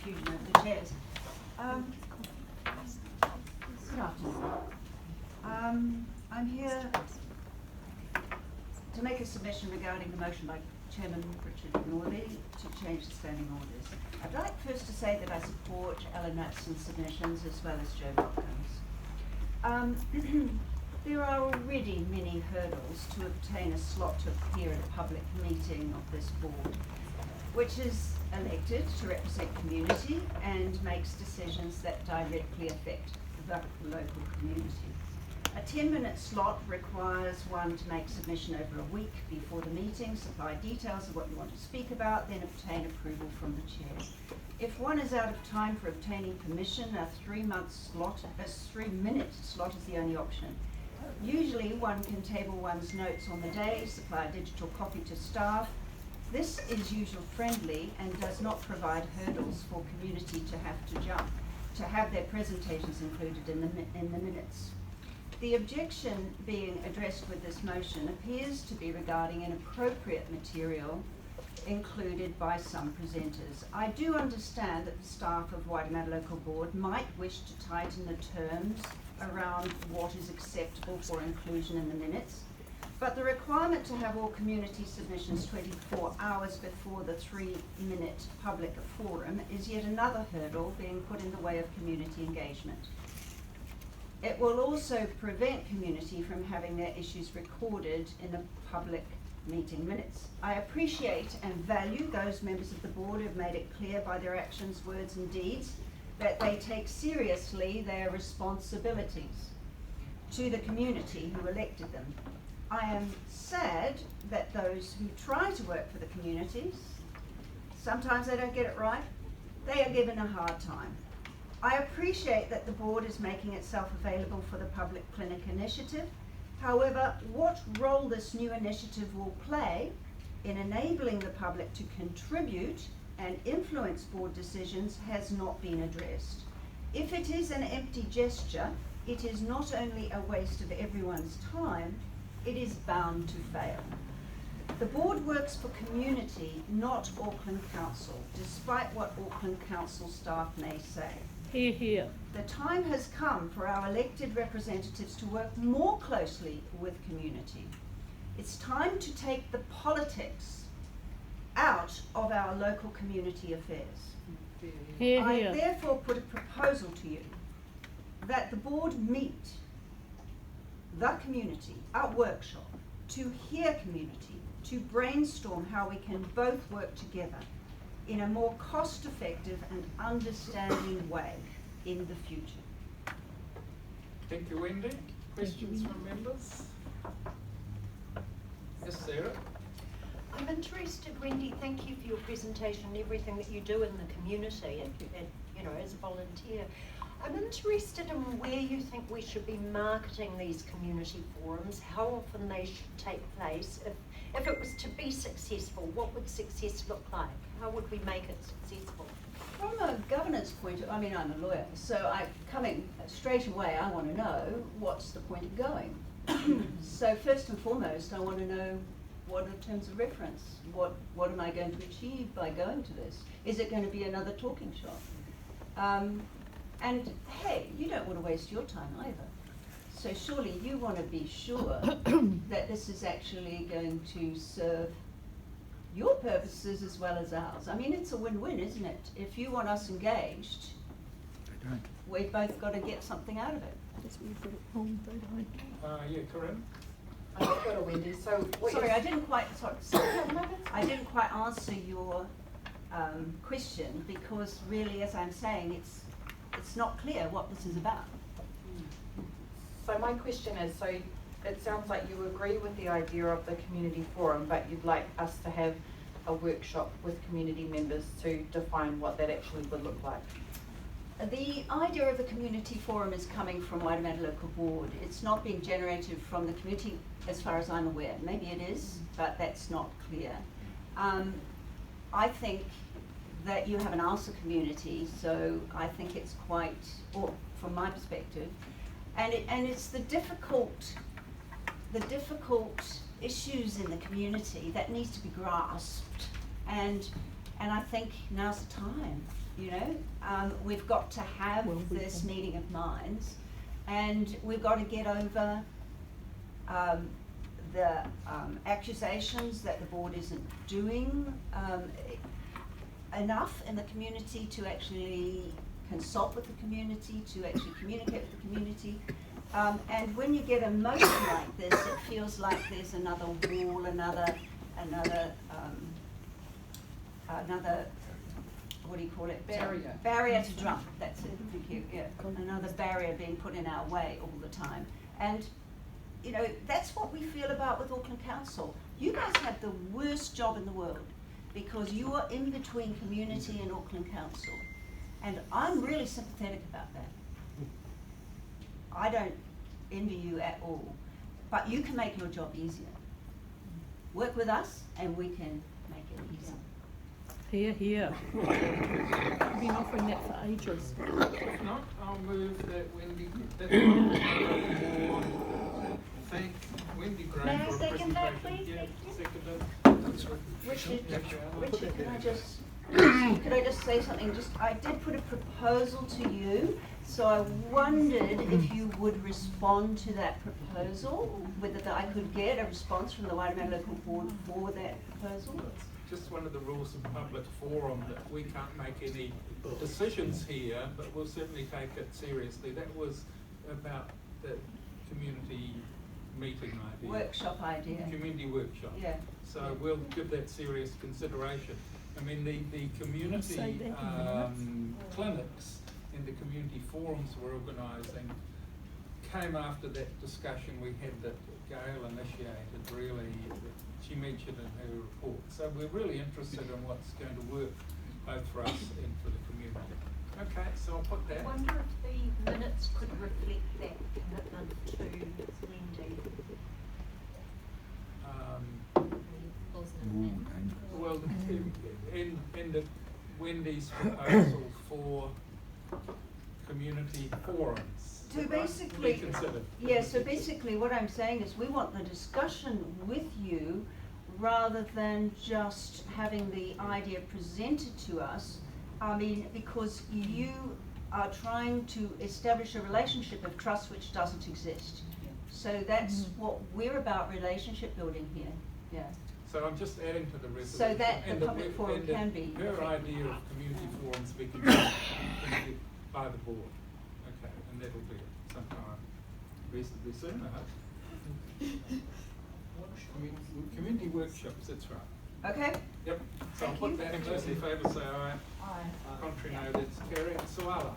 confusion over the chairs. Good afternoon. I'm here to make a submission regarding the motion by Chairman Richard Norley to change the standing orders. I'd like first to say that I support Alan Matson's submissions as well as Joe Watkins. There are already many hurdles to obtain a slot to appear at a public meeting of this board, which is elected to represent community and makes decisions that directly affect the local community. A 10-minute slot requires one to make submission over a week before the meeting, supply details of what you want to speak about, then obtain approval from the chair. If one is out of time for obtaining permission, a 3-minute slot is the only option. Usually one can table one's notes on the day, supply a digital copy to staff. This is user friendly and does not provide hurdles for community to have their presentations included in the minutes. The objection being addressed with this motion appears to be regarding inappropriate material included by some presenters. I do understand that the staff of Waitemata Local Board might wish to tighten the terms around what is acceptable for inclusion in the minutes, but the requirement to have all community submissions 24 hours before the 3-minute public forum is yet another hurdle being put in the way of community engagement. It will also prevent community from having their issues recorded in the public meeting minutes. I appreciate and value those members of the board who have made it clear by their actions, words and deeds that they take seriously their responsibilities to the community who elected them. I am sad that those who try to work for the communities, sometimes they don't get it right, they are given a hard time. I appreciate that the board is making itself available for the Public Clinic initiative. However, what role this new initiative will play in enabling the public to contribute and influence board decisions has not been addressed. If it is an empty gesture, it is not only a waste of everyone's time, it is bound to fail. The board works for community, not Auckland Council, despite what Auckland Council staff may say. Hear, hear. The time has come for our elected representatives to work more closely with community. It's time to take the politics out of our local community affairs. Hear, I hear. therefore put a proposal to you that the board meet the community, our workshop, to hear community, to brainstorm how we can both work together in a more cost-effective and understanding way in the future. Thank you, Wendy. Questions from members? Yes, Sarah. I'm interested, Wendy, thank you for your presentation and everything that you do in the community and as a volunteer. I'm interested in where you think we should be marketing these community forums, how often they should take place. If it was to be successful, what would success look like? How would we make it successful? From a governance point of, I'm a lawyer, so coming straight away, I want to know what's the point of going. So first and foremost, I want to know what are terms of reference? What am I going to achieve by going to this? Is it going to be another talking shop? And hey, you don't want to waste your time either. So surely you want to be sure that this is actually going to serve your purposes as well as ours. I mean, it's a win-win, isn't it? If you want us engaged, we've both got to get something out of it. Yeah, Corinne. I've got a Wendy. So sorry, I didn't quite answer your question, because really, as I'm saying, it's not clear what this is about. So my question is, so it sounds like you agree with the idea of the community forum, but you'd like us to have a workshop with community members to define what that actually would look like. The idea of the community forum is coming from Waitemata Local Board. It's not being generated from the community as far as I'm aware. Maybe it is, but that's not clear. I think that you have an ALSA community, so I think it's quite, or from my perspective, and it's the difficult issues in the community that needs to be grasped, and I think now's the time. you know, we've got to have this meeting of minds, and we've got to get over the accusations that the board isn't doing enough in the community to actually consult with the community, to actually communicate with the community. And when you get a motion like this, it feels like there's another wall, another, what do you call it? Barrier. Barrier to jump, that's it, thank you, yeah. Another barrier being put in our way all the time. And, you know, that's what we feel about with Auckland Council. You guys have the worst job in the world because you are in between community and Auckland Council. And I'm really sympathetic about that. I don't envy you at all, but you can make your job easier. Work with us and we can make it easier. Here, here. I've been offering that for ages. If not, I'll move that Wendy, thank Wendy Gray May I for a second that, presentation. please? Yeah, Thank seconded. Richard, could I just say something? I did put a proposal to you, so I wondered if you would respond to that proposal, whether I could get a response from the Waitemata Local Board for that proposal. Just one of the rules of public forum that we can't make any decisions here, but we'll certainly take it seriously. That was about the community meeting idea. Workshop idea. Community workshop. Yeah. So we'll give that serious consideration. I mean, the community clinics and the community forums we're organising came after that discussion we had that Gail initiated, really, that she mentioned in her report. So we're really interested in what's going to work both for us and for the community. Okay, so I'll put that. I wonder if the minutes could reflect that commitment to Wendy. Well, in the Wendy's proposal for community forums. So basically, Be considered. yeah, so basically what I'm saying is we want the discussion with you rather than just having the idea presented to us. I mean, because you are trying to establish a relationship of trust which doesn't exist. So that's what we're about, relationship building here, yeah. So I'm just adding to the resolution. So that the and public forum and can be her effective. idea of community forums be considered by the board. Okay, and that'll be sometime reasonably soon, I hope. Community workshops, that's right. Okay? Yep, so I'll Thank put you. that in, those in favour say aye. Aye. Contrary no, that's carried. Suala.